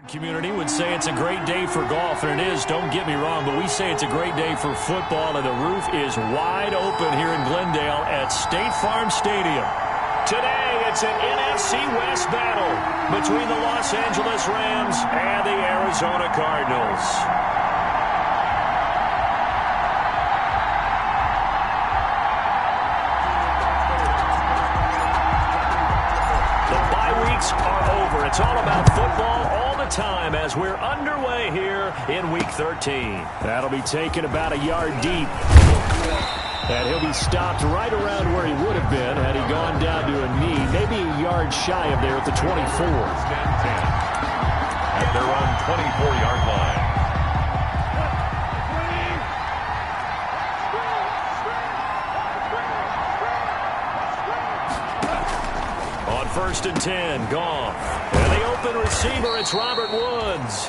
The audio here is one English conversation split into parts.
Community would say it's a great day for golf, and it is, don't get me wrong, but we say it's a great day for football, and the roof is wide open here in Glendale at State Farm Stadium. Today, it's an NFC West battle between the Los Angeles Rams and the Arizona Cardinals. Are over. It's all about football all the time as we're underway here in Week 13. That'll be taken about a yard deep. And he'll be stopped right around where he would have been had he gone down to a knee, maybe a yard shy of there at the 24. At their own 24-yard line. First and 10, Goff. And the open receiver, it's Robert Woods.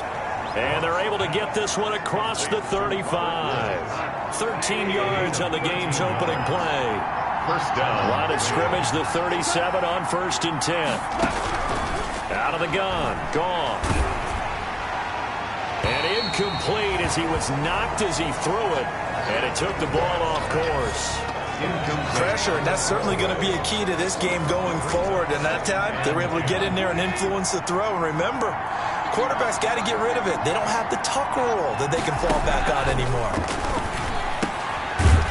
And they're able to get this one across the 35. 13 yards on the game's opening play. First down. Line of scrimmage, the 37 on first and 10. Out of the gun, Goff. And incomplete as he was knocked as he threw it. And it took the ball off course. Pressure, and that's certainly going to be a key to this game going forward. And that time, they were able to get in there and influence the throw. And remember, quarterbacks got to get rid of it. They don't have the tuck rule that they can fall back on anymore.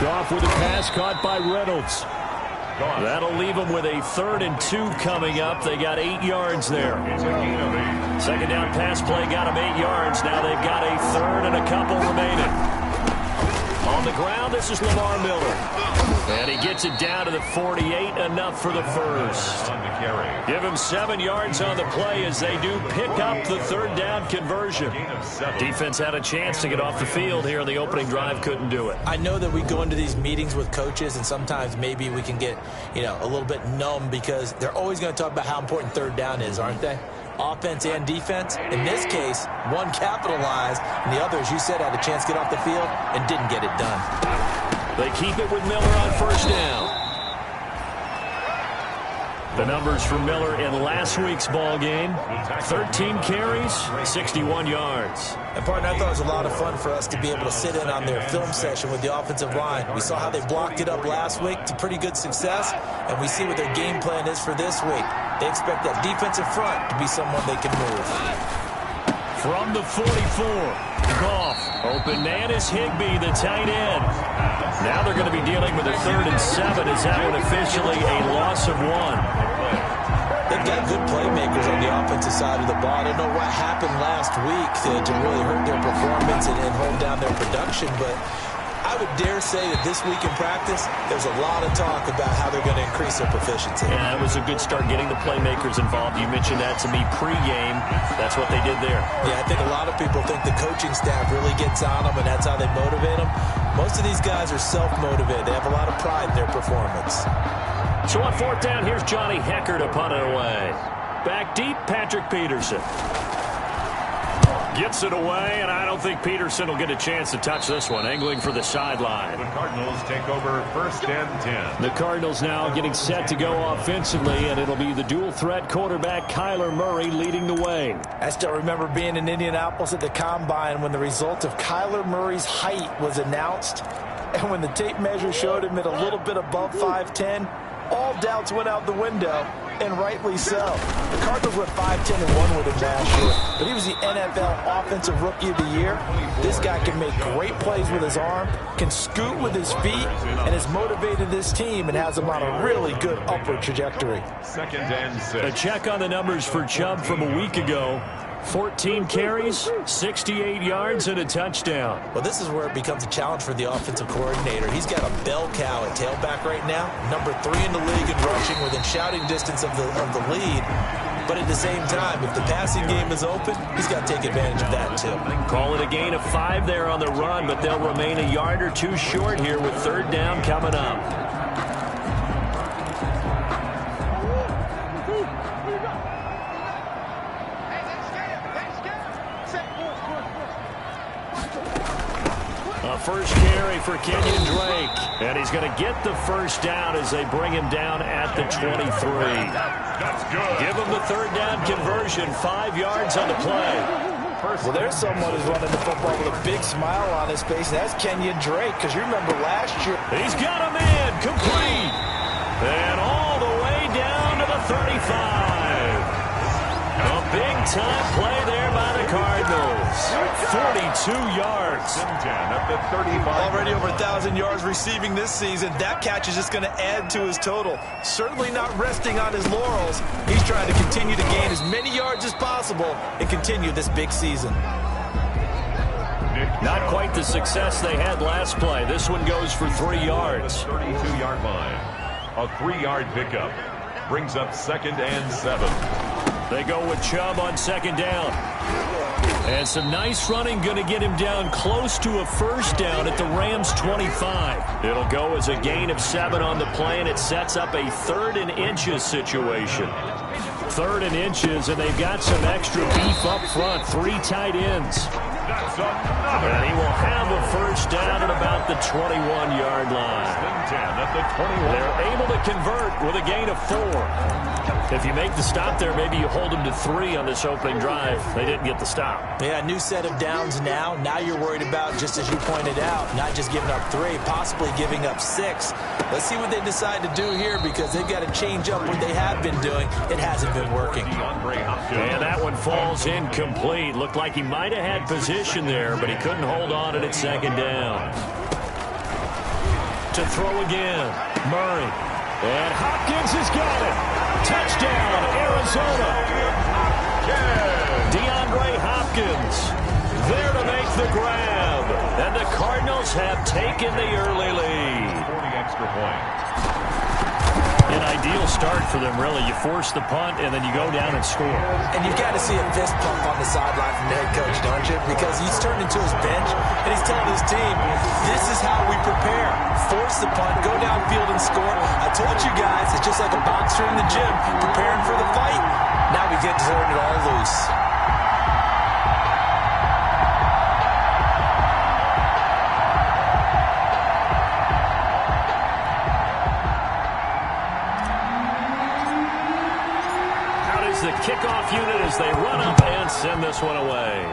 Goff with a pass caught by Reynolds. That'll leave them with a 3rd and 2 coming up. They got 8 yards there. Second down pass play got them 8 yards. Now they've got a 3rd and a couple remaining. On the ground, this is Lamar Miller. And he gets it down to the 48, enough for the first. Give him 7 yards on the play as they do pick up the 3rd down conversion. Defense had a chance to get off the field here in the opening drive, couldn't do it. I know that we go into these meetings with coaches, and sometimes maybe we can get, a little bit numb because they're always going to talk about how important 3rd down is, aren't they? Offense and defense. In this case, one capitalized, and the other, as you said, had a chance to get off the field and didn't get it done. They keep it with Miller on first down. The numbers for Miller in last week's ball game: 13 carries, 61 yards. And, partner, I thought it was a lot of fun for us to be able to sit in on their film session with the offensive line. We saw how they blocked it up last week to pretty good success, and we see what their game plan is for this week. They expect that defensive front to be someone they can move. From the 44, Goff. Open man is Higbee, the tight end. Now they're going to be dealing with a 3rd and 7. Is that one officially a loss of 1? They've got good playmakers on the offensive side of the ball. I don't know what happened last week to really hurt their performance and hold down their production, but I would dare say that this week in practice, there's a lot of talk about how they're going to increase their proficiency. Yeah, it was a good start getting the playmakers involved. You mentioned that to me pregame. That's what they did there. Yeah, I think a lot of people think the coaching staff really gets on them, and that's how they motivate them. Most of these guys are self-motivated. They have a lot of pride in their performance. So on 4th down, here's Johnny Hecker to punt it away. Back deep, Patrick Peterson. Gets it away, and I don't think Peterson will get a chance to touch this one. Angling for the sideline. The Cardinals take over 1st and 10. The Cardinals now getting set to go offensively, and it'll be the dual-threat quarterback Kyler Murray leading the way. I still remember being in Indianapolis at the Combine when the result of Kyler Murray's height was announced, and when the tape measure showed him at a little bit above 5'10", all doubts went out the window, and rightly so. The Cardinals went 5-10-1 with him last year, but he was the NFL Offensive Rookie of the Year. This guy can make great plays with his arm, can scoot with his feet, and has motivated this team and has them on a really good upward trajectory. 2nd and 6. A check on the numbers for Chubb from a week ago. 14 carries, 68 yards, and a touchdown. Well, this is where it becomes a challenge for the offensive coordinator. He's got a bell cow at tailback right now, number 3 in the league in rushing, within shouting distance of the lead. But at the same time, if the passing game is open, he's got to take advantage of that too. Call it a gain of 5 there on the run, but they'll remain a yard or 2 short here with 3rd down coming up. A first carry for Kenyon Drake. And he's going to get the first down as they bring him down at the 23. That's good. Give him the third down conversion. 5 yards on the play. Well, there's someone who's running the football with a big smile on his face. That's Kenyon Drake, because you remember last year. He's got a man complete. And all the way down to the 35. A big-time play there by the Cardinals. 42 yards. At the 35. Already over 1,000 yards receiving this season. That catch is just going to add to his total. Certainly not resting on his laurels. He's trying to continue to gain as many yards as possible and continue this big season. Not quite the success they had last play. This one goes for 3 yards. 32-yard line. A 3-yard pickup. Brings up 2nd and 7. They go with Chubb on 2nd down. And some nice running, going to get him down close to a first down at the Rams' 25. It'll go as a gain of 7 on the play, and it sets up a 3rd and inches situation. 3rd and inches, and they've got some extra beef up front. 3 tight ends. That's another. And he will have a first down at about the 21-yard line. 10 at the 21. They're able to convert with a gain of 4. If you make the stop there, maybe you hold them to 3 on this opening drive. They didn't get the stop. Yeah, new set of downs now. Now you're worried about, just as you pointed out, not just giving up 3, possibly giving up 6. Let's see what they decide to do here, because they've got to change up what they have been doing. It hasn't been working. And that one falls incomplete. Looked like he might have had position there, but he couldn't hold on at 2nd down. To throw again, Murray. And Hopkins has got it. Touchdown, Arizona. DeAndre Hopkins there to make the grab. And the Cardinals have taken the early lead. 40 extra points. An ideal start for them, really. You force the punt, and then you go down and score. And you've got to see a fist pump on the sideline from the head coach, don't you? Because he's turned into his bench, and he's telling his team, this is how we prepare. Force the punt, go downfield and score. I told you guys, it's just like a boxer in the gym, preparing for the fight. Now we get to turn it all loose. The kickoff unit as they run up and send this one away.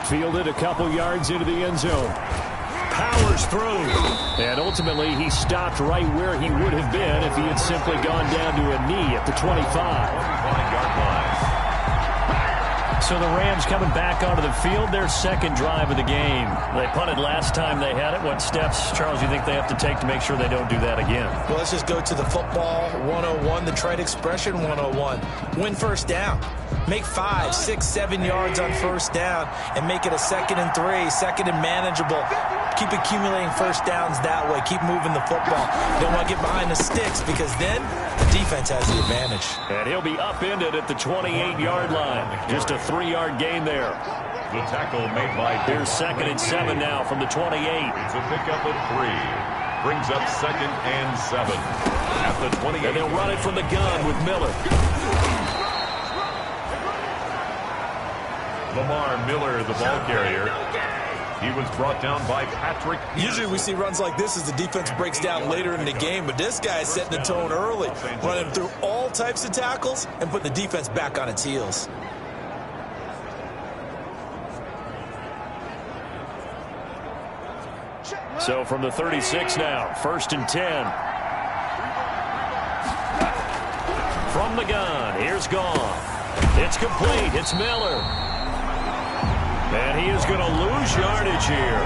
Fielded a couple yards into the end zone. Powers through. And ultimately he stopped right where he would have been if he had simply gone down to a knee at the 25-yard line. So the Rams coming back onto the field, their 2nd drive of the game. They punted last time they had it. What steps, Charles, you think they have to take to make sure they don't do that again? Well, let's just go to the football 101, the trade expression 101. Win first down. Make 5, 6, 7 yards on first down and make it a 2nd and 3, 2nd and manageable. Keep accumulating first downs that way. Keep moving the football. You don't want to get behind the sticks, because then the defense has the advantage. And he'll be upended at the 28-yard line. Just a 3-yard gain there. The tackle made by... Here's 2nd and 7 now from the 28. It's a pickup of 3. Brings up 2nd and 7. At the 28. And they'll run it from the gun with Miller. Lamar Miller, the ball carrier. He was brought down by Patrick. Usually we see runs like this as the defense breaks down later in the game, but this guy is setting the tone early, running through all types of tackles and putting the defense back on its heels. So from the 36 now, 1st and 10. From the gun, here's Gone. It's complete, it's Miller. And he is going to lose yardage here.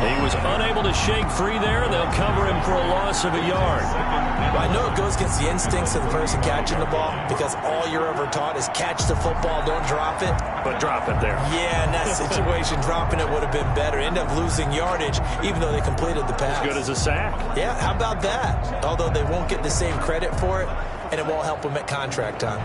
He was unable to shake free there, and they'll cover him for a loss of a yard. Well, I know it goes against the instincts of the person catching the ball, because all you're ever taught is catch the football, don't drop it. But drop it there. Yeah, in that situation, dropping it would have been better. End up losing yardage, even though they completed the pass. As good as a sack. Yeah, how about that? Although they won't get the same credit for it, and it won't help them at contract time.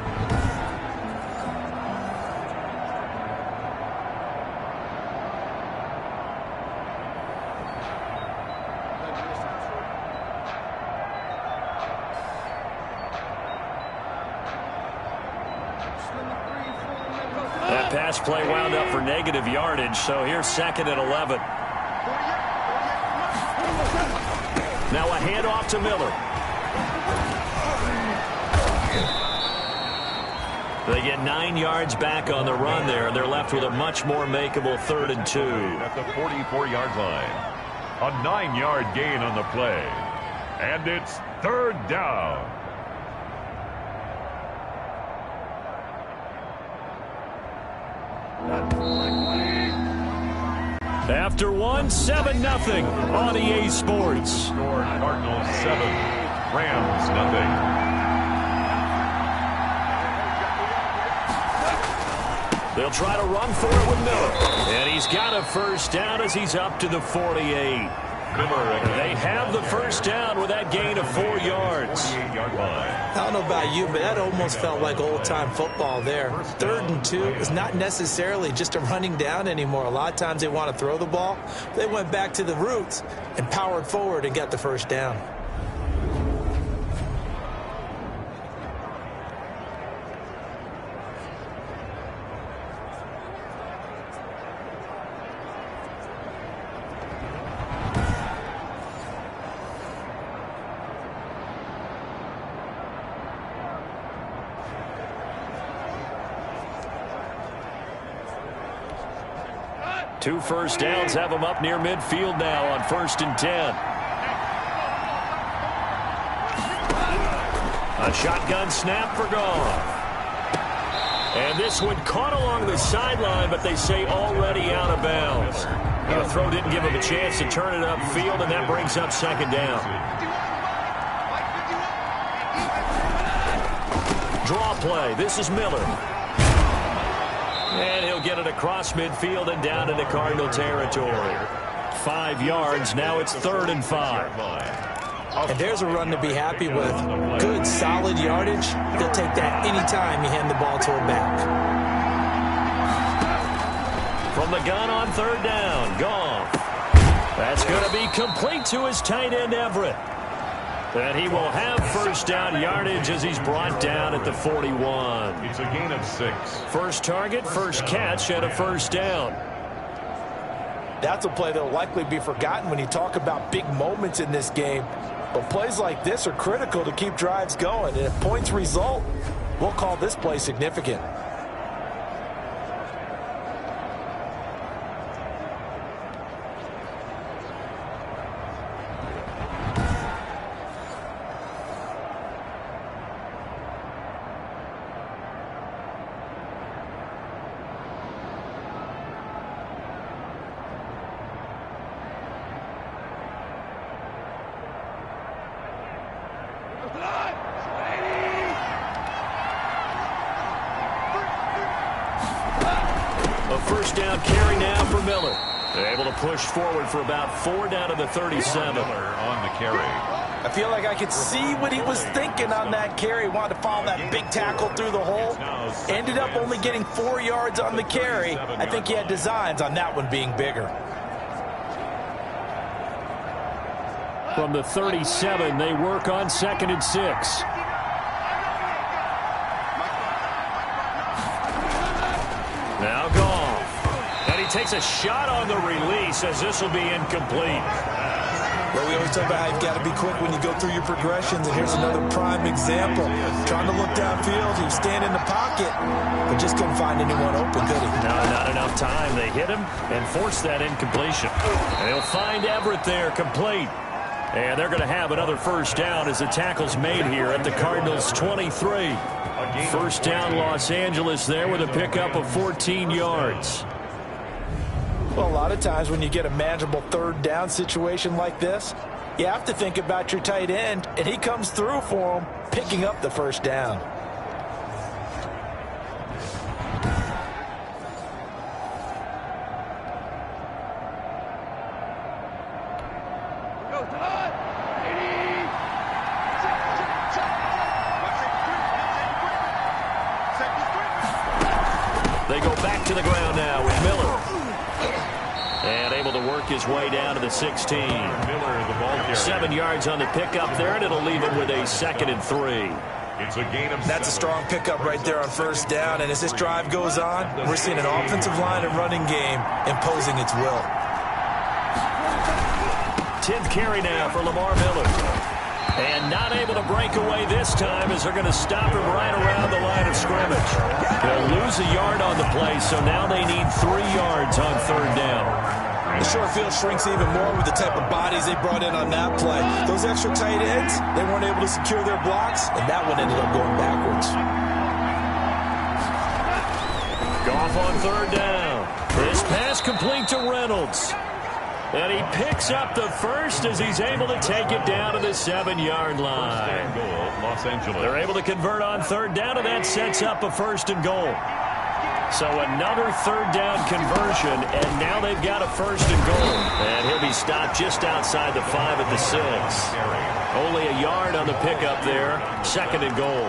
That pass play wound up for negative yardage, so here's 2nd and 11. Now a handoff to Miller. They get 9 yards back on the run there, and they're left with a much more makeable 3rd and 2. At the 44-yard line. A 9-yard gain on the play. And it's 3rd down. After 7-0 on EA Sports. Score Cardinals 7, Rams nothing. They'll try to run for it with Miller. And he's got a first down as he's up to the 48. They have the first down with that gain of 4 yards. I don't know about you, but that almost felt like old-time football there. 3rd and 2 is not necessarily just a running down anymore. A lot of times they want to throw the ball. They went back to the roots and powered forward and got the first down. Two first downs have them up near midfield now on 1st and 10. A shotgun snap for Goff. And this one caught along the sideline, but they say already out of bounds. The throw didn't give him a chance to turn it upfield, and that brings up 2nd down. Draw play. This is Miller. And he'll get it across midfield and down into Cardinal territory. 5 yards. Now it's 3rd and 5. And there's a run to be happy with. Good, solid yardage. They'll take that anytime you hand the ball to a back. From the gun on 3rd down, Goff. That's going to be complete to his tight end, Everett. And he will have first down yardage as he's brought down at the 41. It's a gain of 6. First target, first catch, and a first down. That's a play that will likely be forgotten when you talk about big moments in this game. But plays like this are critical to keep drives going. And if points result, we'll call this play significant. A first down carry now for Miller. They're able to push forward for about 4 down to the 37. Miller on the carry. I feel like I could see what he was thinking on that carry. Wanted to follow that big tackle through the hole. Ended up only getting 4 yards on the carry. I think he had designs on that one being bigger. From the 37, they work on 2nd and 6. Now Goff. And he takes a shot on the release as this will be incomplete. Well, we always talk about how you've got to be quick when you go through your progressions, and here's another prime example. Trying to look downfield, he was standing in the pocket, but just couldn't find anyone open, could he? No, not enough time. They hit him and forced that incompletion. And they'll find Everett there, complete. And they're going to have another first down as the tackle's made here at the Cardinals' 23. First down, Los Angeles there with a pickup of 14 yards. Well, a lot of times when you get a manageable 3rd down situation like this, you have to think about your tight end, and he comes through for him, picking up the first down. They go back to the ground now with Miller. And able to work his way down to the 16. Miller, the ball carrier. 7 yards on the pickup there, and it'll leave him with a 2nd and 3. It's a gain of 7. That's a strong pickup right there on first down. And as this drive goes on, we're seeing an offensive line and running game imposing its will. 10th carry now for Lamar Miller. And not able to break away this time as they're going to stop him right around the line of scrimmage. They'll lose a yard on the play, so now they need 3 yards on third down. The short field shrinks even more with the type of bodies they brought in on that play. Those extra tight ends, they weren't able to secure their blocks, and that one ended up going backwards. Goff on third down. This pass complete to Reynolds. And he picks up the first as he's able to take it down to the 7-yard line. Los Angeles. They're able to convert on third down, and that sets up a first and goal. So another third down conversion, and now they've got a first and goal. And he'll be stopped just outside the 5 at the 6. Only a yard on the pickup there. Second and goal.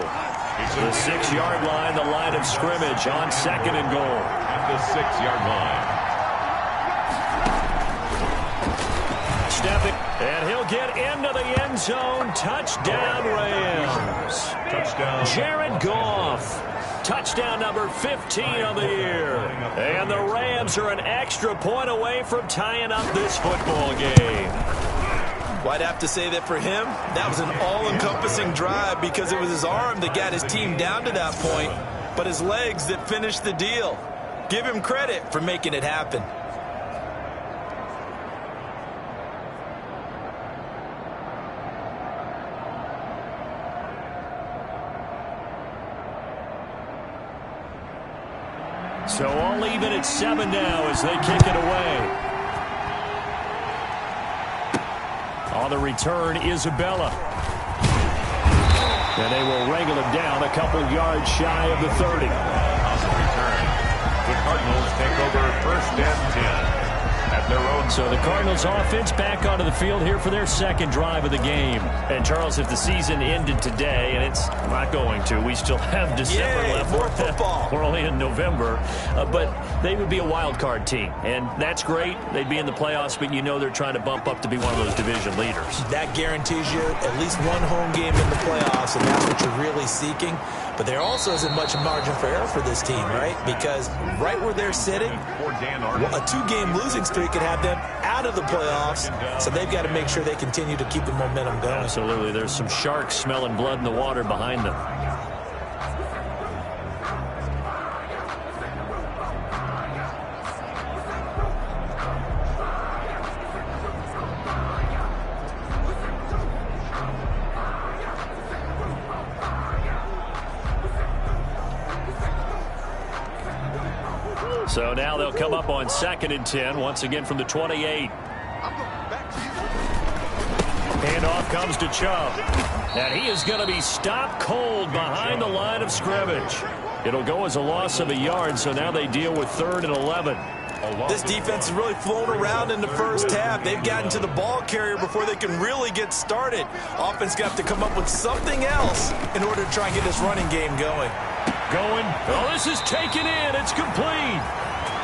The 6-yard line, the line of scrimmage on second and goal. At the 6-yard line. Stepping, and he'll get into the end zone. Touchdown, Rams. Touchdown. Jared Goff. Touchdown number 15 of the year. And the Rams are an extra point away from tying up this football game. Well, I'd have to say that for him, that was an all-encompassing drive because it was his arm that got his team down to that point, but his legs that finished the deal. Give him credit for making it happen. So all even at 7 now as they kick it away. On the return, Isabella. And they will wrangle him down a couple yards shy of the 30. On the return, the Cardinals take over first and 10 at their own. So the Cardinals offense back onto the field here for their second drive of the game. And Charles, if the season ended today, and it's not going to, we still have December left. More football. We're only in November, but they would be a wild card team, and that's great. They'd be in the playoffs, but you know they're trying to bump up to be one of those division leaders. That guarantees you at least one home game in the playoffs, and that's what you're really seeking. But there also isn't much margin for error for this team, right? Because right where they're sitting, a 2-game losing streak could have them out of the playoffs, so they've got to make sure they continue to keep the momentum going. Absolutely. There's some sharks smelling blood in the water behind them. So now they'll come up on 2nd and 10, once again from the 28. Handoff comes to Chubb. And he is going to be stopped cold behind the line of scrimmage. It'll go as a loss of a yard, so now they deal with 3rd and 11. This defense has really flown around in the first half. They've gotten to the ball carrier before they can really get started. Offense got to come up with something else in order to try and get this running game going. Oh, this is taken in. It's complete.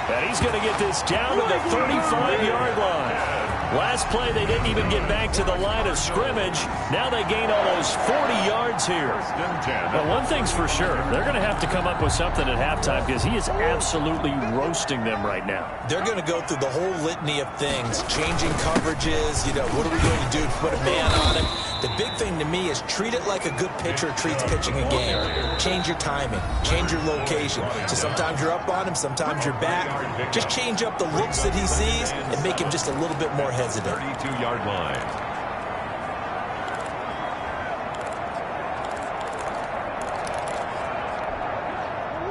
And he's going to get this down to the 35-yard line. Last play, they didn't even get back to the line of scrimmage. Now they gain almost 40 yards here. Now, one thing's for sure. They're going to have to come up with something at halftime because he is absolutely roasting them right now. They're going to go through the whole litany of things, changing coverages. You know, what are we going to do to put a man on him? The big thing to me is treat it like a good pitcher treats pitching a game. Change your timing. Change your location. So sometimes you're up on him, sometimes you're back. Just change up the looks that he sees and make him just a little bit more hesitant. 32-yard line.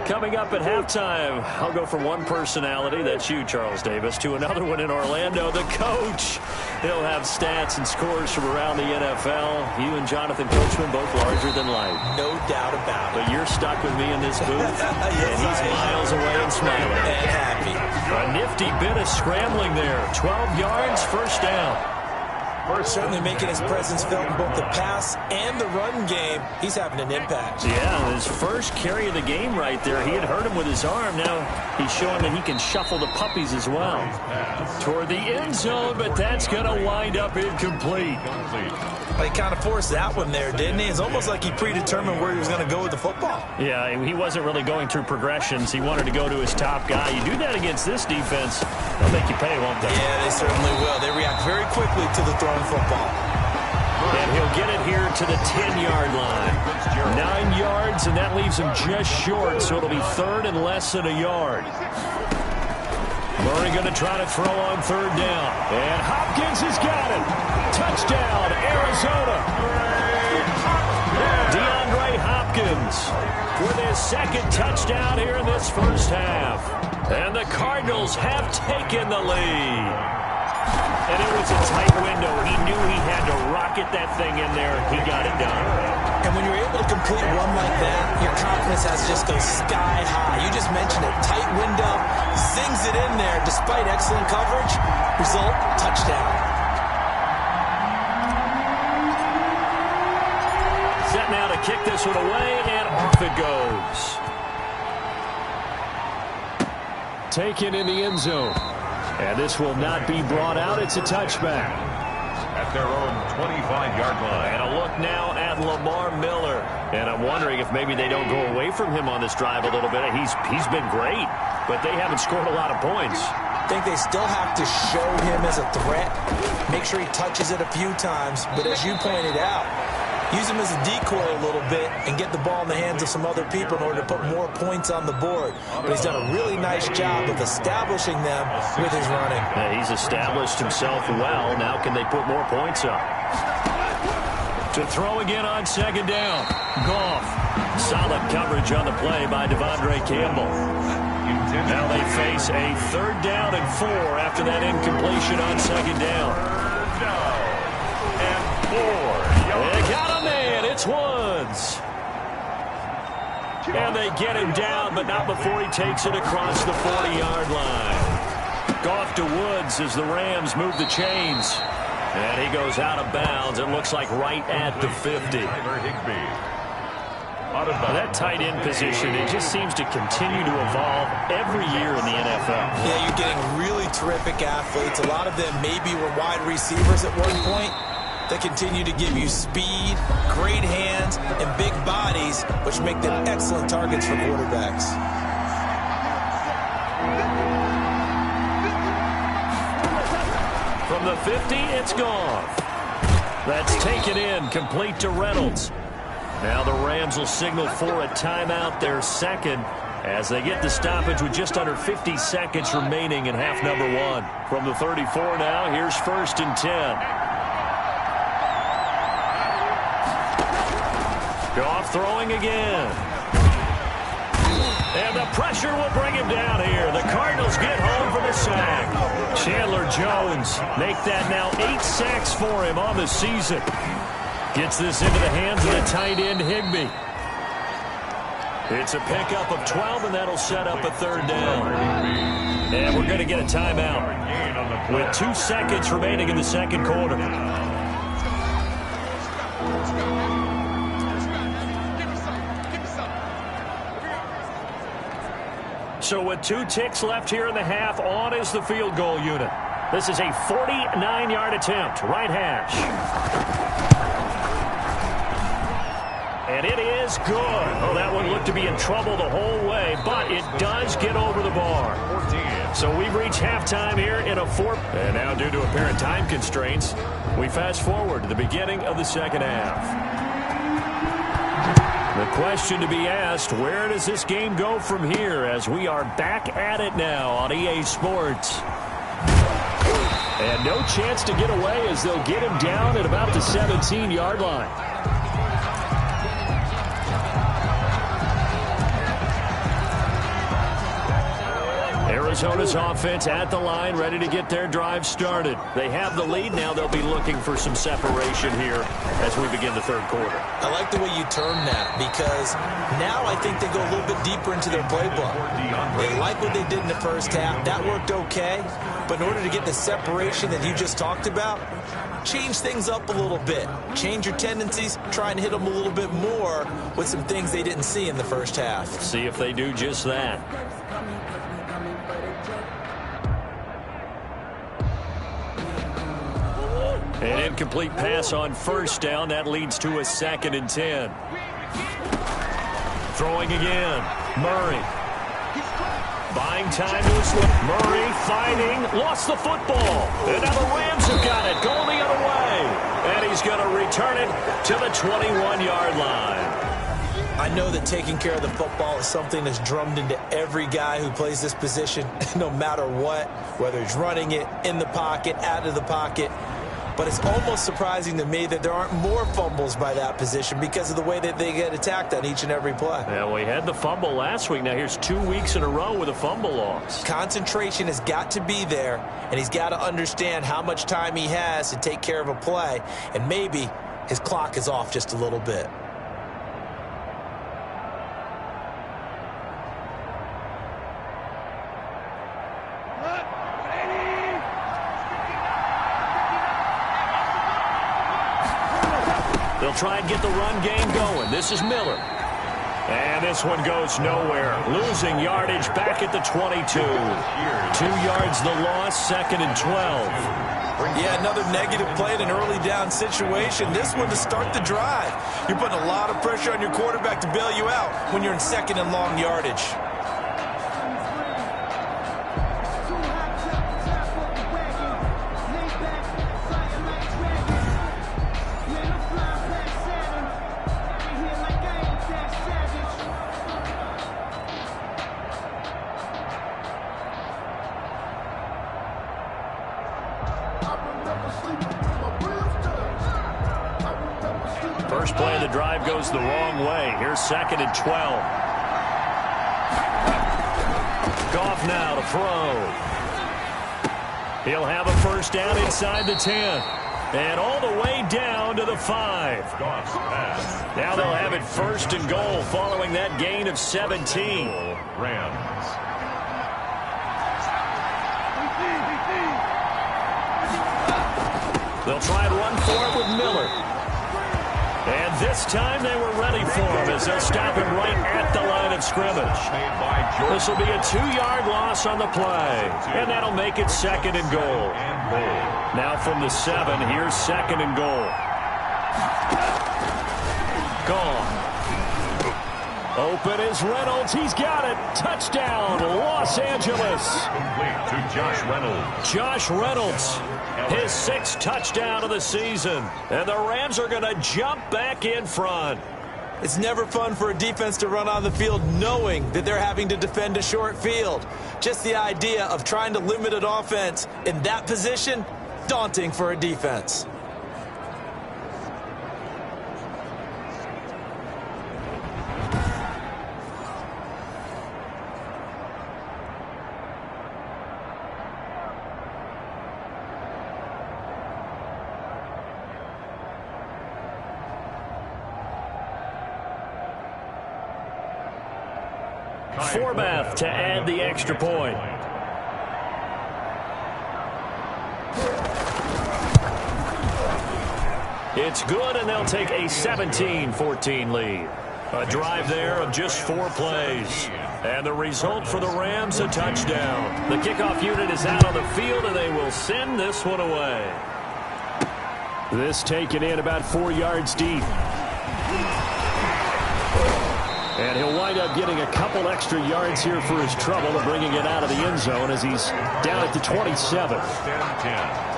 Coming up at halftime, I'll go from one personality, that's you, Charles Davis, to another one in Orlando, the coach. He'll have stats and scores from around the NFL. You and Jonathan Coachman, both larger than life. No doubt about it. But you're stuck with me in this booth, and he's miles away and smiling. And happy. A nifty bit of scrambling there. 12 yards, first down. Certainly making his presence felt in both the pass and the run game. He's having an impact. Yeah, his first carry of the game right there. He had hurt him with his arm. Now he's showing that he can shuffle the puppies as well. Toward the end zone, but that's going to wind up incomplete. He kind of forced that one there, didn't he? It's almost like he predetermined where he was going to go with the football. Yeah, he wasn't really going through progressions. He wanted to go to his top guy. You do that against this defense, they'll make you pay, won't they? Yeah, they certainly will. They react very quickly to the thrown football. And he'll get it here to the 10-yard line. 9 yards, and that leaves him just short, so it'll be third and less than a yard. Murray going to try to throw on third down. And Hopkins has got it. Touchdown, Arizona. DeAndre Hopkins with his second touchdown here in this first half. And the Cardinals have taken the lead. And it was a tight window. He knew he had to rocket that thing in there. He got it done. And when you're able to complete one like that, your confidence has to just go sky high. You just mentioned it. Tight window, zings it in there despite excellent coverage. Result, touchdown. Set now to kick this one away, and off it goes. Taken in the end zone. And this will not be brought out. It's a touchback. At their own 25-yard line. And a look now at Lamar Miller. And I'm wondering if maybe they don't go away from him on this drive a little bit. He's been great, but they haven't scored a lot of points. I think they still have to show him as a threat. Make sure he touches it a few times. But as you pointed out, use him as a decoy a little bit and get the ball in the hands of some other people in order to put more points on the board. But he's done a really nice job of establishing them with his running. Yeah, he's established himself well. Now can they put more points up? To throw again on second down. Goff. Solid coverage on the play by Devondre Campbell. Now they face a third down and 4 after that incompletion on second down. And 4. They got a man. It's Woods. And they get him down, but not before he takes it across the 40-yard line. Goff to Woods as the Rams move the chains. And he goes out of bounds. It looks like right at the 50. That tight end position, it just seems to continue to evolve every year in the NFL. Yeah, you're getting really terrific athletes. A lot of them maybe were wide receivers at one point. They continue to give you speed, great hands, and big bodies, which make them excellent targets for quarterbacks. From the 50, it's gone. That's taken in, complete to Reynolds. Now the Rams will signal for a timeout, their second, as they get the stoppage with just under 50 seconds remaining in half number 1. From the 34 now, here's 1st and 10. Goff throwing again. And the pressure will bring him down here. The Cardinals get home for the sack. Chandler Jones make that now 8 sacks for him on the season. Gets this into the hands of the tight end Higbee. It's a pickup of 12, and that'll set up a third down. And we're going to get a timeout with 2 seconds remaining in the second quarter. So with 2 ticks left here in the half, on is the field goal unit. This is a 49-yard attempt, right hash. And it is good. Oh, that one looked to be in trouble the whole way, but it does get over the bar. So we've reached halftime here in a 4. And now due to apparent time constraints, we fast forward to the beginning of the second half. The question to be asked, where does this game go from here as we are back at it now on EA Sports? And no chance to get away as they'll get him down at about the 17-yard line. Arizona's offense at the line, ready to get their drive started. They have the lead. Now they'll be looking for some separation here as we begin the third quarter. I like the way you term that, because now I think they go a little bit deeper into their playbook. They like what they did in the first half. That worked okay. But in order to get the separation that you just talked about, change things up a little bit. Change your tendencies, try and hit them a little bit more with some things they didn't see in the first half. See if they do just that. An incomplete pass on first down. That leads to a 2nd and 10. Throwing again. Murray. Buying time to his left. Murray fighting. Lost the football. And now the Rams have got it. Going the other way. And he's going to return it to the 21-yard line. I know that taking care of the football is something that's drummed into every guy who plays this position, no matter what, whether he's running it, in the pocket, out of the pocket. But it's almost surprising to me that there aren't more fumbles by that position because of the way that they get attacked on each and every play. Yeah, we had the fumble last week. Now here's 2 weeks in a row with a fumble loss. Concentration has got to be there, and he's got to understand how much time he has to take care of a play, and maybe his clock is off just a little bit. They'll try and get the run game going. This is Miller. And this one goes nowhere. Losing yardage back at the 22. 2 yards the loss, 2nd and 12. Yeah, another negative play in an early down situation. This one to start the drive. You're putting a lot of pressure on your quarterback to bail you out when you're in 2nd and long yardage. First play of the drive goes the wrong way. Here's 2nd and 12. Goff now to throw. He'll have a first down inside the 10. And all the way down to the 5. Now they'll have it 1st and goal following that gain of 17. Rams. They'll try and run for it with Miller. And this time they were ready for him as they'll stop him right at the line of scrimmage. This will be a 2-yard loss on the play. And that'll make it 2nd and goal. Now from the 7, here's 2nd and goal. Gone. Open is Reynolds. He's got it. Touchdown, Los Angeles. Complete to Josh Reynolds. Josh Reynolds, his 6th touchdown of the season. And the Rams are going to jump back in front. It's never fun for a defense to run on the field knowing that they're having to defend a short field. Just the idea of trying to limit an offense in that position, daunting for a defense. Forbath to add the extra point. It's good, and they'll take a 17-14 lead. A drive there of just 4 plays. And the result for the Rams, a touchdown. The kickoff unit is out on the field, and they will send this one away. This taken in about 4 yards deep. And he'll wind up getting a couple extra yards here for his trouble and bringing it out of the end zone as he's down at the 27. 10-10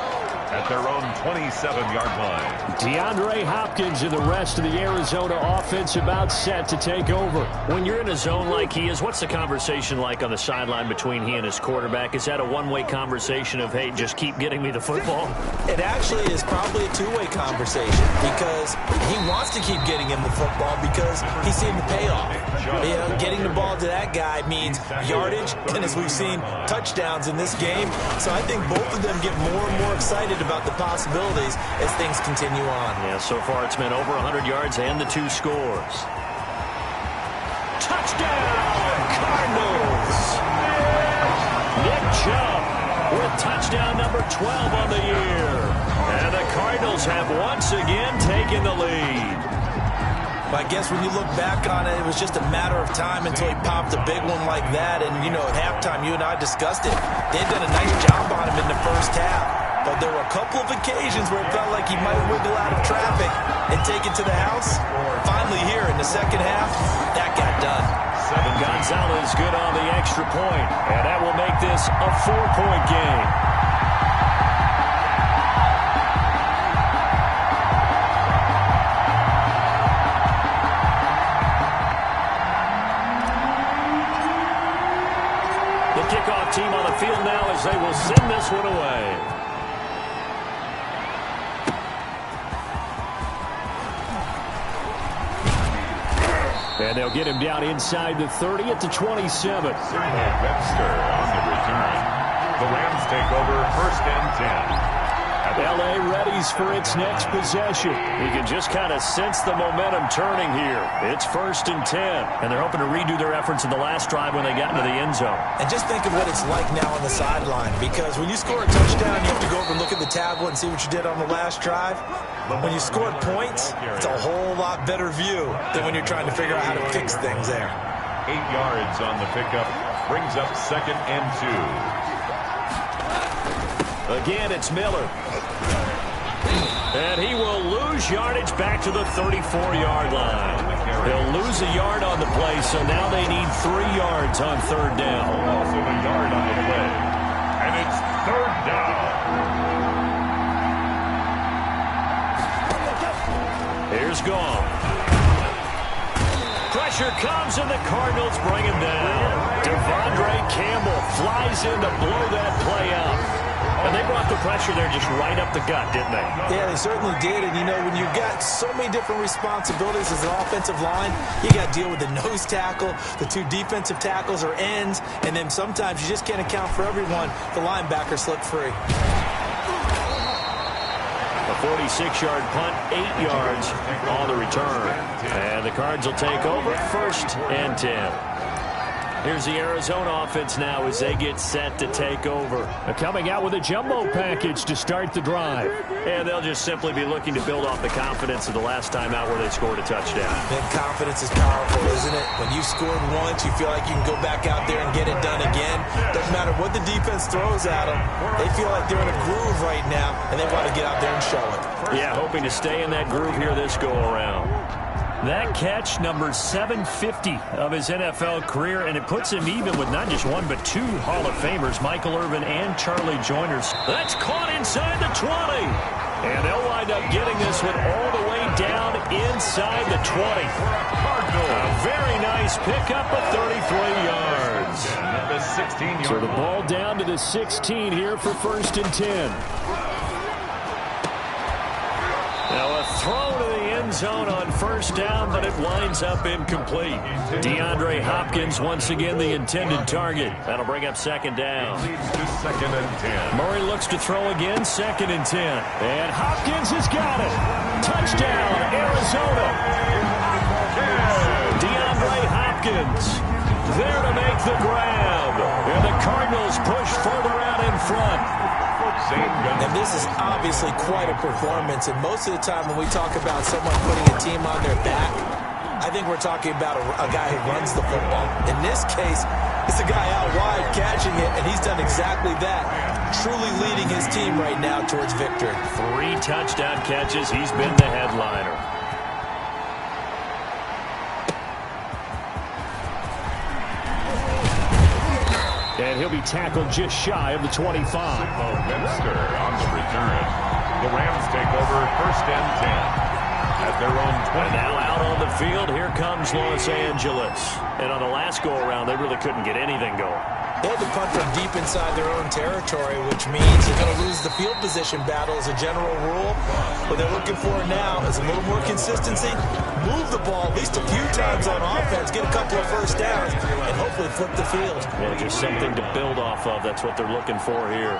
at their own 27-yard line. DeAndre Hopkins and the rest of the Arizona offense about set to take over. When you're in a zone like he is, what's the conversation like on the sideline between he and his quarterback? Is that a one-way conversation of, hey, just keep getting me the football? It actually is probably a two-way conversation because he wants to keep getting him the football because he's seeing the payoff. You know, getting the ball to that guy means yardage, and as we've seen, touchdowns in this game. So I think both of them get more and more excited about the possibilities as things continue on. Yeah, so far it's been over 100 yards and the 2 scores. Touchdown, Cardinals! Nick Chubb with touchdown. touchdown number 12 on the year. And the Cardinals have once again taken the lead. I guess when you look back on it, it was just a matter of time until he popped a big one like that. And, you know, at halftime, you and I discussed it. They'd done a nice job on him in the first half. But there were a couple of occasions where it felt like he might wiggle out of traffic and take it to the house. Finally here in the second half, that got done. Gonzalez good on the extra point. And that will make this a 4-point game. Kickoff team on the field now as they will send this one away. And they'll get him down inside the 30 at the 27. Webster on the return. The Rams take over 1st and 10. L.A. readies for its next possession. You can just kind of sense the momentum turning here. It's 1st and 10, and they're hoping to redo their efforts in the last drive when they got into the end zone. And just think of what it's like now on the sideline, because when you score a touchdown, you have to go over and look at the tablet and see what you did on the last drive. When you scored points, it's a whole lot better view than when you're trying to figure out how to fix things there. 8 yards on the pickup, brings up 2nd and 2. Again, it's Miller. And he will lose yardage back to the 34-yard line. He'll lose a yard on the play, so now they need 3 yards on 3rd down. Also a yard on the play. And it's 3rd down. Here's Goff. Pressure comes, and the Cardinals bring him down. Devondre Campbell flies in to blow that play up. And they brought the pressure there just right up the gut, didn't they? Yeah, they certainly did. And, you know, when you've got so many different responsibilities as an offensive line, you got to deal with the nose tackle, the 2 defensive tackles or ends, and then sometimes you just can't account for everyone. The linebacker slipped free. A 46-yard punt, 8 yards on the return. And the Cards will take over 1st and 10. Here's the Arizona offense now as they get set to take over. Coming out with a jumbo package to start the drive. And they'll just simply be looking to build off the confidence of the last time out where they scored a touchdown. Then confidence is powerful, isn't it? When you scored once, you feel like you can go back out there and get it done again. Doesn't matter what the defense throws at them. They feel like they're in a groove right now, and they want to get out there and show it. Yeah, hoping to stay in that groove here this go-around. That catch, number 750 of his NFL career, and it puts him even with not just 1 but 2 Hall of Famers, Michael Irvin and Charlie Joiners. That's caught inside the 20. And they'll wind up getting this one all the way down inside the 20. A very nice pickup of 33 yards. So the ball down to the 16 here for 1st and 10. Now a throw to the end zone on 1st down, but it winds up incomplete. DeAndre Hopkins once again the intended target. That'll bring up 2nd down. Leads to 2nd and 10. Murray looks to throw again, 2nd and 10. And Hopkins has got it. Touchdown, Arizona. DeAndre Hopkins there to make the grab. And the Cardinals push further out in front. And this is obviously quite a performance. And most of the time when we talk about someone putting a team on their back, I think we're talking about a guy who runs the football. In this case, it's a guy out wide catching it, and he's done exactly that. Truly leading his team right now towards victory. 3 touchdown catches. He's been the headliner. And he'll be tackled just shy of the 25. Webster on the return. The Rams take over 1st and 10 at their own 20. And now out on the field, here comes Los Angeles. And on the last go-around, they really couldn't get anything going. They had to punt from deep inside their own territory, which means they're going to lose the field position battle as a general rule. What they're looking for now is a little more consistency, move the ball at least a few times on offense, get a couple of 1st downs, and hopefully flip the field. Well, just something to build off of. That's what they're looking for here.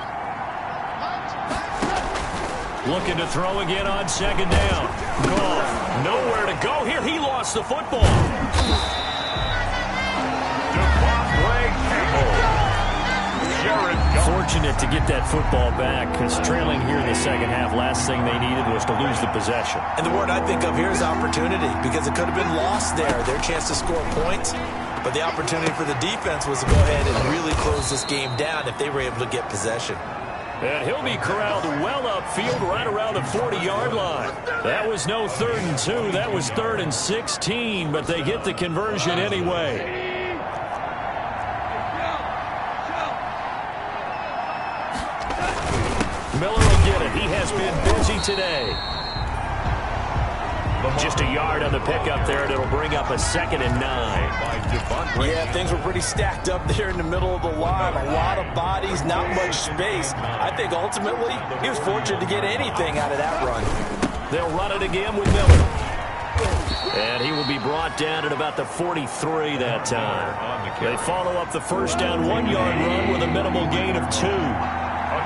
Looking to throw again on 2nd down. Goff, nowhere to go here. He lost the football. fortunate to get that football back because trailing here in the second half, last thing they needed was to lose the possession. And the word I think of here is opportunity because it could have been lost there, their chance to score points. But the opportunity for the defense was to go ahead and really close this game down if they were able to get possession. And he'll be corralled well upfield right around the 40-yard line. That was no 3rd and 2. That was 3rd and 16, but they get the conversion anyway. Miller will get it. He has been busy today. Just a yard on the pickup there, and it'll bring up a 2nd and 9. Yeah, things were pretty stacked up there in the middle of the line. A lot of bodies, not much space. I think ultimately he was fortunate to get anything out of that run. They'll run it again with Miller. And he will be brought down at about the 43 that time. They follow up the first down 1-yard run with a minimal gain of 2.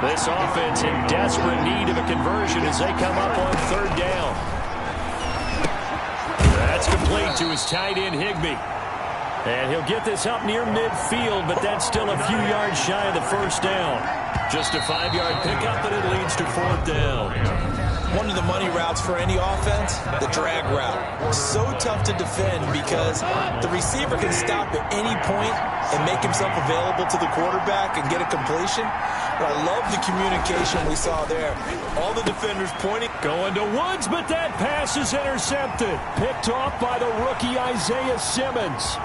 This offense in desperate need of a conversion as they come up on 3rd down. That's complete to his tight end, Higbee. And he'll get this up near midfield, but that's still a few yards shy of the first down. Just a 5-yard pickup, and it leads to 4th down. One of the money routes for any offense, the drag route. So tough to defend because the receiver can stop at any point and make himself available to the quarterback and get a completion. But I love the communication we saw there. All the defenders pointing. Going to Woods, but that pass is intercepted. Picked off by the rookie Isaiah Simmons.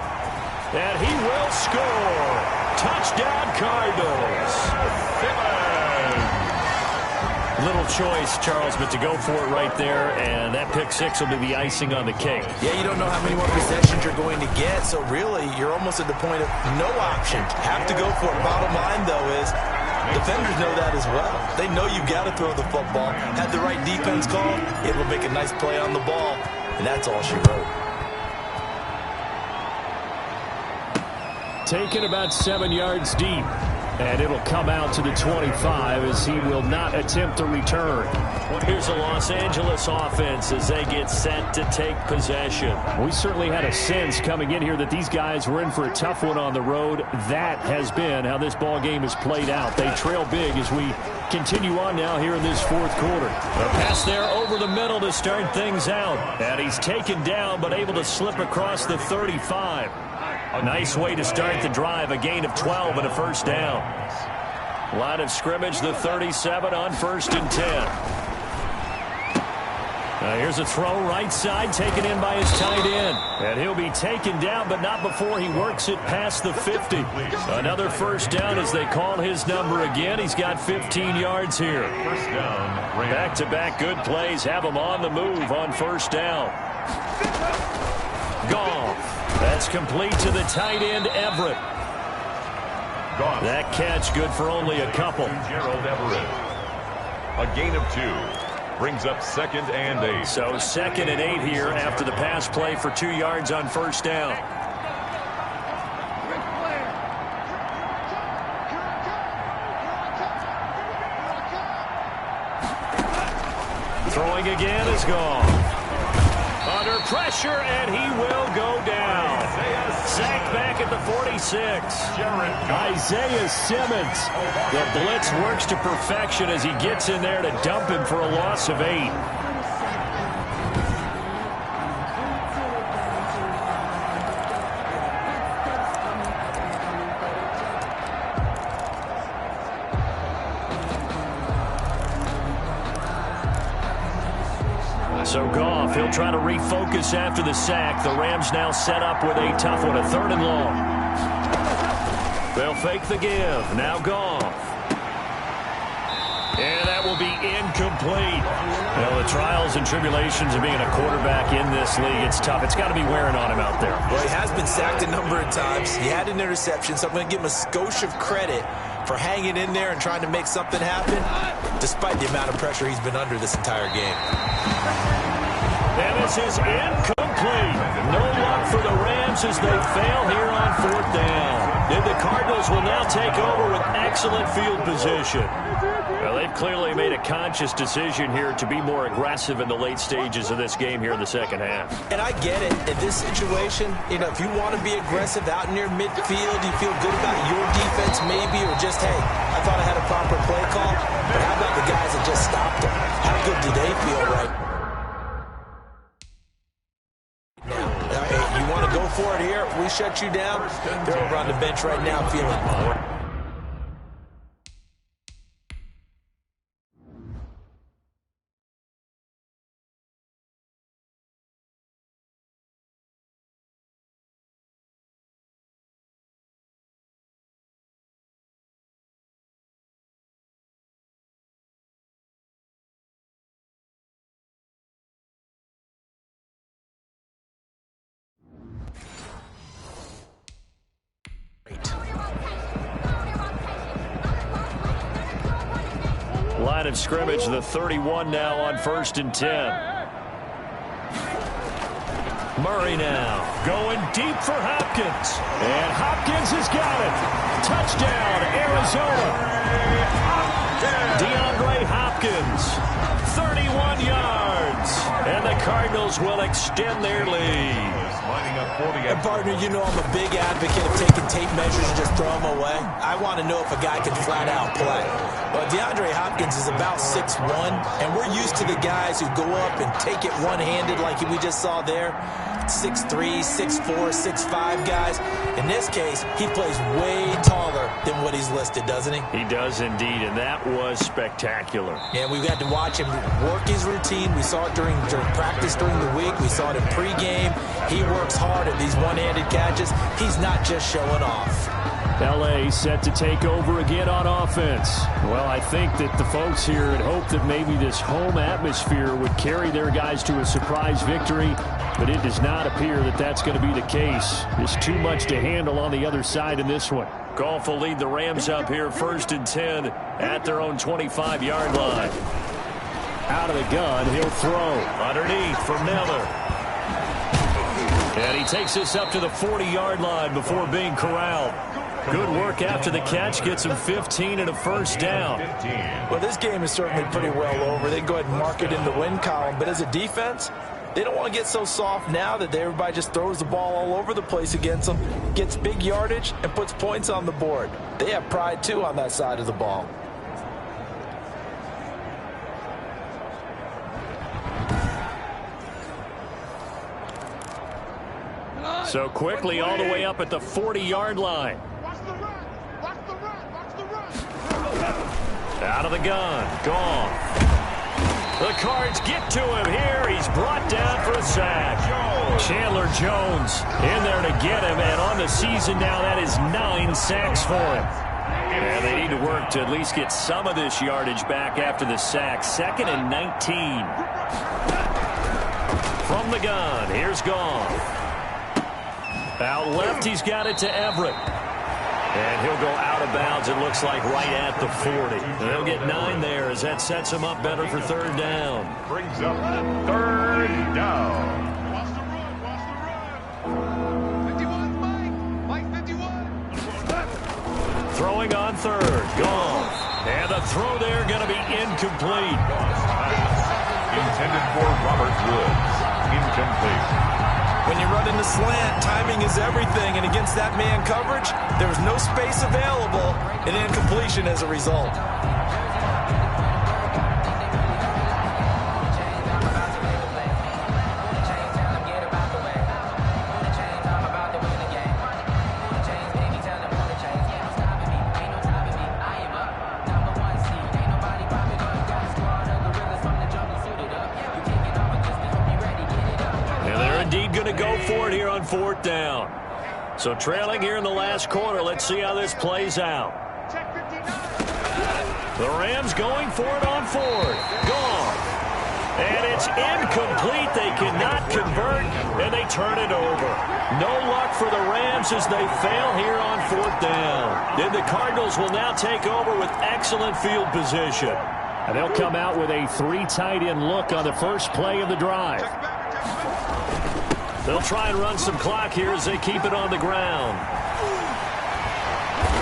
And he will score. Touchdown, Cardinals. Little choice, Charles, but to go for it right there, and that pick 6 will be the icing on the cake. Yeah, you don't know how many more possessions you're going to get, so really you're almost at the point of no option. Have to go for it. Bottom line, though, is defenders know that as well. They know you got to throw the football. Had the right defense call, it will make a nice play on the ball, and that's all she wrote. Taken about 7 yards deep. And it'll come out to the 25 as he will not attempt to return. Here's a Los Angeles offense as they get set to take possession. We certainly had a sense coming in here that these guys were in for a tough one on the road. That has been how this ball game has played out. They trail big as we continue on now here in this 4th quarter. A pass there over the middle to start things out. And he's taken down but able to slip across the 35. A nice way to start the drive, a gain of 12 and a first down. Line of scrimmage, the 37 on 1st and 10. Now here's a throw right side taken in by his tight end. And he'll be taken down, but not before he works it past the 50. Another first down as they call his number again. He's got 15 yards here. Back-to-back good plays have him on the move on 1st down. Goff. That's complete to the tight end, Everett. That catch good for only a couple. Gerald Everett. A gain of 2. Brings up 2nd and 8. So 2nd and 8 here after the pass play for 2 yards on 1st down. Throwing again is gone. Under pressure, and he will go down. Sacked back at the 46. Isaiah Simmons. The blitz works to perfection as he gets in there to dump him for a loss of 8. So Goff, he'll try to refocus after the sack. The Rams now set up with a tough one, a 3rd and long. They'll fake the give. Now Goff. And that will be incomplete. Well, the trials and tribulations of being a quarterback in this league, it's tough. It's got to be wearing on him out there. Well, he has been sacked a number of times. He had an interception, so I'm going to give him a skosh of credit for hanging in there and trying to make something happen, despite the amount of pressure he's been under this entire game. And this is incomplete. No luck for the Rams as they fail here on 4th down. And the Cardinals will now take over with excellent field position. Well, they've clearly made a conscious decision here to be more aggressive in the late stages of this game here in the second half. And I get it. In this situation, if you want to be aggressive out near midfield, you feel good about your defense points maybe, or just, hey, I thought I had a proper play call. But how about the guys that just stopped them? How good do they feel right now? Hey, you want to go for it here? We shut you down. They're over on the bench right now feeling great. Line of scrimmage, the 31 now on 1st and 10. Murray now going deep for Hopkins. And Hopkins has got it. Touchdown, Arizona. DeAndre Hopkins, 31 yards. And the Cardinals will extend their lead. And partner, you know I'm a big advocate of taking tape measures and just throw them away. I want to know if a guy can flat out play. Well, DeAndre Hopkins is about 6'1", and we're used to the guys who go up and take it one-handed like we just saw there. 6'3", 6'4", 6'5" guys. In this case, he plays way taller than what he's listed, doesn't he? He does indeed, and that was spectacular. Yeah, we've got to watch him work his routine. We saw it during practice during the week. We saw it in pregame. He works hard at these one-handed catches. He's not just showing off. L.A. set to take over again on offense. Well, I think that the folks here had hoped that maybe this home atmosphere would carry their guys to a surprise victory, but it does not appear that that's going to be the case. There's too much to handle on the other side in this one. Goff will lead the Rams up here 1st and 10 at their own 25-yard line. Out of the gun, he'll throw underneath for Miller. And he takes this up to the 40-yard line before being corralled. Good work after the catch. Gets him 15 and a first down. Well, this game is certainly pretty well over. They can go ahead and mark it in the win column. But as a defense, they don't want to get so soft now that everybody just throws the ball all over the place against them, gets big yardage, and puts points on the board. They have pride, too, on that side of the ball. So quickly all the way up at the 40-yard line. Out of the gun. Gone. The Cards get to him here. He's brought down for a sack. Chandler Jones in there to get him. And on the season now, that is 9 sacks for him. And they need to work to at least get some of this yardage back after the sack. 2nd and 19. From the gun, here's Goff. Out left, he's got it to Everett. And he'll go out of bounds, it looks like, right at the 40. And they'll get 9 there as that sets him up better for 3rd down. Brings up 3rd down. Throwing on 3rd. Gone. And the throw there going to be incomplete. Intended for Robert Woods. Incomplete. When you run in the slant, timing is everything, and against that man coverage, there was no space available, and incompletion as a result. Going to go for it here on 4th down. So trailing here in the last quarter. Let's see how this plays out. The Rams going for it on 4th. Gone. And it's incomplete. They cannot convert, and they turn it over. No luck for the Rams as they fail here on 4th down. Then the Cardinals will now take over with excellent field position. And they'll come out with a 3 tight end look on the first play of the drive. They'll try and run some clock here as they keep it on the ground.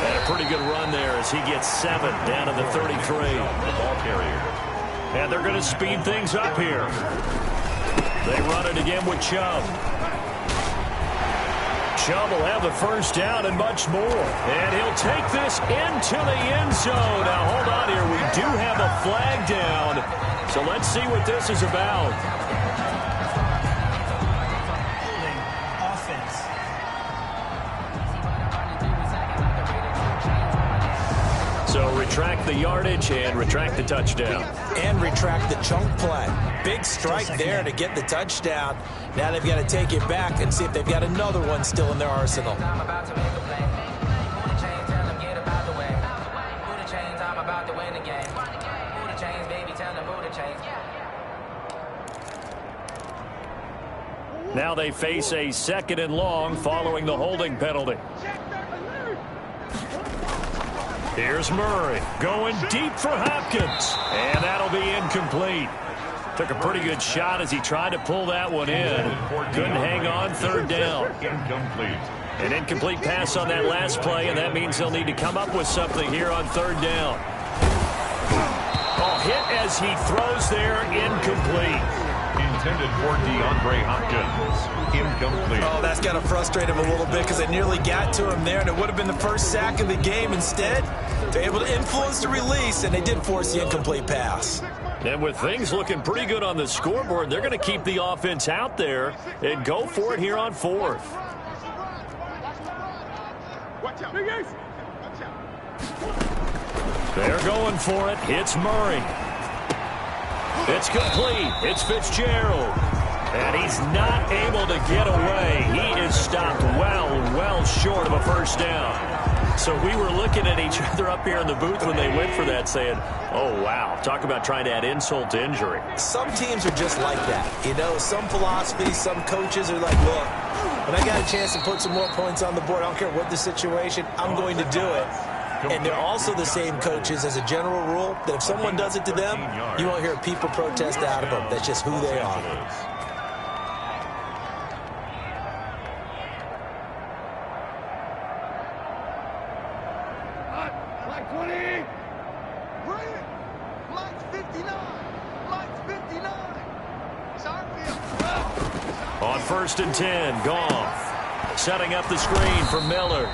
And a pretty good run there as he gets 7 down to the 33. The ball carrier. And they're going to speed things up here. They run it again with Chubb. Chubb will have the first down and much more. And he'll take this into the end zone. Now, hold on here. We do have a flag down. So let's see what this is about. So retract the yardage and retract the touchdown. And retract the chunk play. Big strike there to get the touchdown. Now they've got to take it back and see if they've got another one still in their arsenal. Now they face a 2nd and long following the holding penalty. Here's Murray going deep for Hopkins. And that'll be incomplete. Took a pretty good shot as he tried to pull that one in. Couldn't hang on, 3rd down. Incomplete. An incomplete pass on that last play, and that means they'll need to come up with something here on 3rd down. Hit as he throws there, incomplete. Intended for DeAndre Hopkins. Incomplete. Oh, that's got to frustrate him a little bit because they nearly got to him there, and it would have been the first sack of the game. Instead, they're able to influence the release, and they did force the incomplete pass. And with things looking pretty good on the scoreboard, they're going to keep the offense out there and go for it here on 4th. Watch out, big ace. Watch out. They're going for it. It's Murray. It's complete. It's Fitzgerald. And he's not able to get away. He is stopped well short of a first down. So we were looking at each other up here in the booth when they went for that saying, oh, wow, talk about trying to add insult to injury. Some teams are just like that. You know, some philosophies, some coaches are like, look, when I got a chance to put some more points on the board, I don't care what the situation, I'm going to do it. And they're also the same coaches as a general rule that if someone does it to them, you won't hear people protest out of them. That's just who they are. Flag 20. Bring it. Flag 59. Flag 59. It's our field. On 1st and 10, Goff setting up the screen for Miller.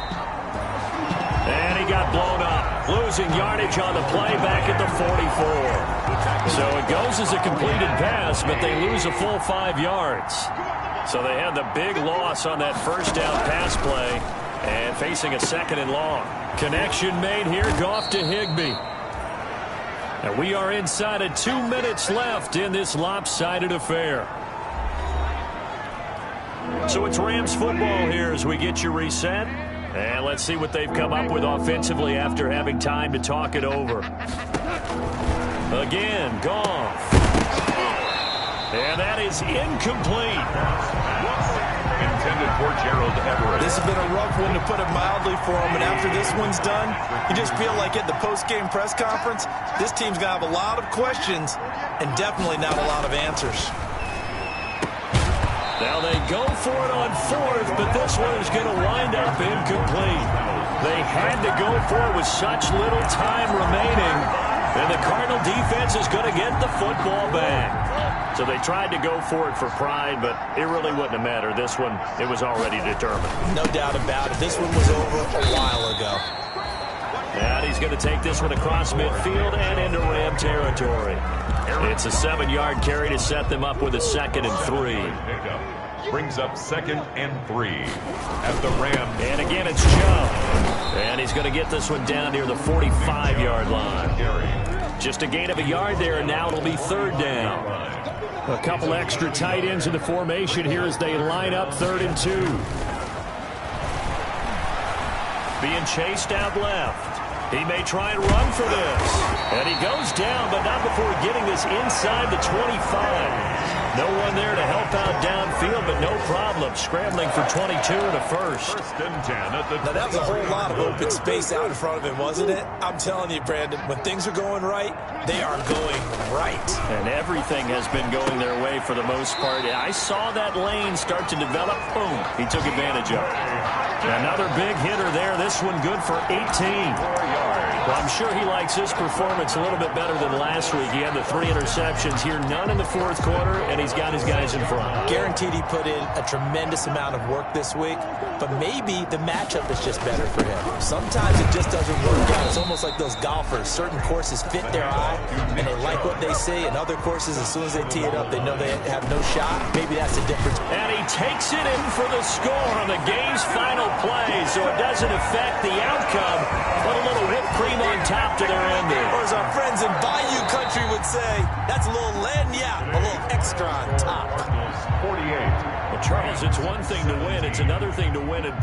And he got blown up, losing yardage on the play back at the 44. So it goes as a completed pass, but they lose a full 5 yards. So they had the big loss on that first down pass play and facing a 2nd and long. Connection made here, Goff to Higbee. And we are inside of 2 minutes left in this lopsided affair. So it's Rams football here as we get you reset. And let's see what they've come up with offensively after having time to talk it over. Again, Goff. And that is incomplete. Intended for Gerald Everett. This has been a rough one, to put it mildly, for him. And after this one's done, you just feel like at the post-game press conference, this team's going to have a lot of questions and definitely not a lot of answers. Now they go for it on 4th, but this one is going to wind up incomplete. They had to go for it with such little time remaining, and the Cardinal defense is going to get the football back. So they tried to go for it for pride, but it really wouldn't have mattered. This one, it was already determined. No doubt about it. This one was over a while ago. And he's going to take this one across midfield and into Ram territory. It's a 7-yard carry to set them up with a 2nd and 3. Brings up 2nd and 3 at the Rams. And again, it's Chubb. And he's going to get this one down near the 45-yard line. Just a gain of a yard there, and now it'll be 3rd down. A couple extra tight ends in the formation here as they line up 3rd and 2. Being chased out left. He may try and run for this. And he goes down, but not before getting this inside the 25. No one there to help out downfield, but no problem. Scrambling for 22 and a first. 1st and 10 at the... Now, that was a whole lot of open space out in front of him, wasn't it? I'm telling you, Brandon, when things are going right, they are going right. And everything has been going their way for the most part. I saw that lane start to develop. Boom. He took advantage of it. Another big hitter there. This one good for 18. I'm sure he likes his performance a little bit better than last week. He had the 3 interceptions here, none in the fourth quarter, and he's got his guys in front. Guaranteed he put in a tremendous amount of work this week, but maybe the matchup is just better for him. Sometimes it just doesn't work out. It's almost like those golfers. Certain courses fit their eye, and they like what they see, and other courses, as soon as they tee it up, they know they have no shot. Maybe that's the difference. And he takes it in for the score on the game's final play, so it doesn't affect the outcome, but a little whipped cream on top to their ending. Or as our friends in Bayou Country would say, that's a little lagniappe, a little extra on top. 48. Well, Charles, it's one thing to win. It's another thing to win and